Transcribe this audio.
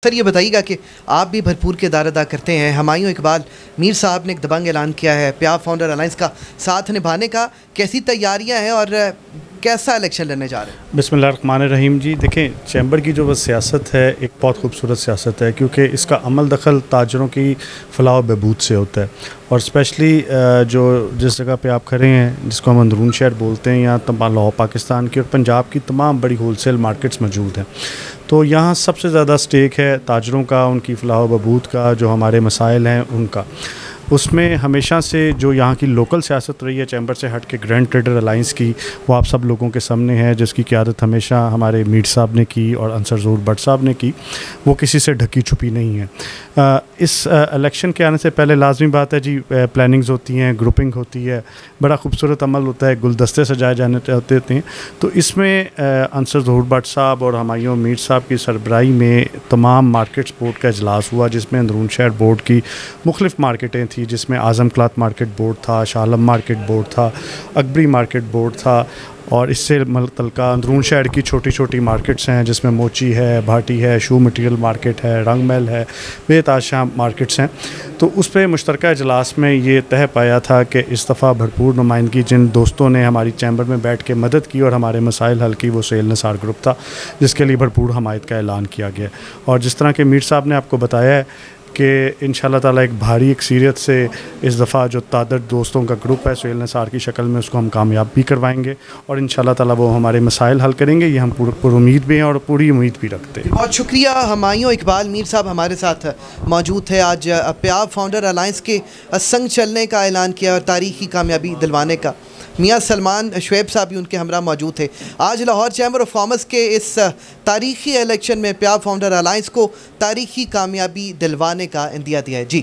سر یہ بتائیے گا کہ آپ بھی بھرپور کردار ادا کرتے ہیں، ہمایوں اقبال میر صاحب نے ایک دبنگ اعلان کیا ہے پیاب فاؤنڈر الائنس کا ساتھ نبھانے کا، کیسی تیاریاں ہیں اور کیسا الیکشن لڑنے جا رہے ہیں؟ بسم اللہ الرحمن الرحیم جی، دیکھیں چیمبر کی جو وہ سیاست ہے ایک بہت خوبصورت سیاست ہے، کیونکہ اس کا عمل دخل تاجروں کی فلاح و بہبود سے ہوتا ہے، اور اسپیشلی جو جس جگہ پہ آپ کھڑے ہیں جس کو ہم اندرون شہر بولتے ہیں، یہاں لاہور پاکستان کی اور پنجاب کی تمام بڑی ہول سیل مارکیٹس موجود ہیں، تو یہاں سب سے زیادہ سٹیک ہے تاجروں کا، ان کی فلاح و بہبود کا، جو ہمارے مسائل ہیں ان کا۔ اس میں ہمیشہ سے جو یہاں کی لوکل سیاست رہی ہے چیمبر سے ہٹ کے گرینڈ ٹریڈر الائنس کی، وہ آپ سب لوگوں کے سامنے ہے، جس کی قیادت ہمیشہ ہمارے میر صاحب نے کی اور انصر ظہور بٹ صاحب نے کی، وہ کسی سے ڈھکی چھپی نہیں ہے۔ اس الیکشن کے آنے سے پہلے لازمی بات ہے جی، پلاننگز ہوتی ہیں، گروپنگ ہوتی ہے، بڑا خوبصورت عمل ہوتا ہے، گلدستے سجائے جانے ہوتے ہیں، تو اس میں انصر ظہور بٹ صاحب اور ہمایوں میر صاحب کی سربراہی میں تمام مارکیٹس بورڈ کا اجلاس ہوا، جس میں اندرون شہر بورڈ کی مختلف مارکیٹیں تھیں، جس میں اعظم کلاتھ مارکیٹ بورڈ تھا، شاہ عالم مارکیٹ بورڈ تھا، اکبری مارکیٹ بورڈ تھا، اور اس سے متعلقہ اندرون شہر کی چھوٹی چھوٹی مارکیٹس ہیں، جس میں موچی ہے، بھاٹی ہے، شو مٹیریل مارکیٹ ہے، رنگ محل ہے، بے تاشا مارکیٹس ہیں۔ تو اس پہ مشترکہ اجلاس میں یہ طے پایا تھا کہ اس دفعہ بھرپور نمائندگی جن دوستوں نے ہماری چیمبر میں بیٹھ کے مدد کی اور ہمارے مسائل حل کی، وہ سہیل نثار گروپ تھا، جس کے لیے بھرپور حمایت کا اعلان کیا گیا، اور جس طرح کہ میر صاحب نے آپ کو بتایا ہے کہ انشاءاللہ تعالیٰ ایک بھاری اکثریت سے اس دفعہ جو تعداد دوستوں کا گروپ ہے سہیل نثار کی شکل میں، اس کو ہم کامیاب بھی کروائیں گے، اور انشاءاللہ تعالیٰ وہ ہمارے مسائل حل کریں گے، یہ ہم پر امید بھی ہیں اور پوری امید بھی رکھتے ہیں۔ بہت شکریہ، ہمایوں اقبال میر صاحب ہمارے ساتھ موجود تھے۔ آج پیاب فاؤنڈر الائنس کے سنگ چلنے کا اعلان کیا اور تاریخی کامیابی دلوانے کا۔ میاں سلمان شعیب صاحب بھی ان کے ہمراہ موجود تھے۔ آج لاہور چیمبر آف کامرس کے اس تاریخی الیکشن میں پیاب فاؤنڈر الائنس کو تاریخی کامیابی دلوانے کا عندیہ دیا ہے۔ جی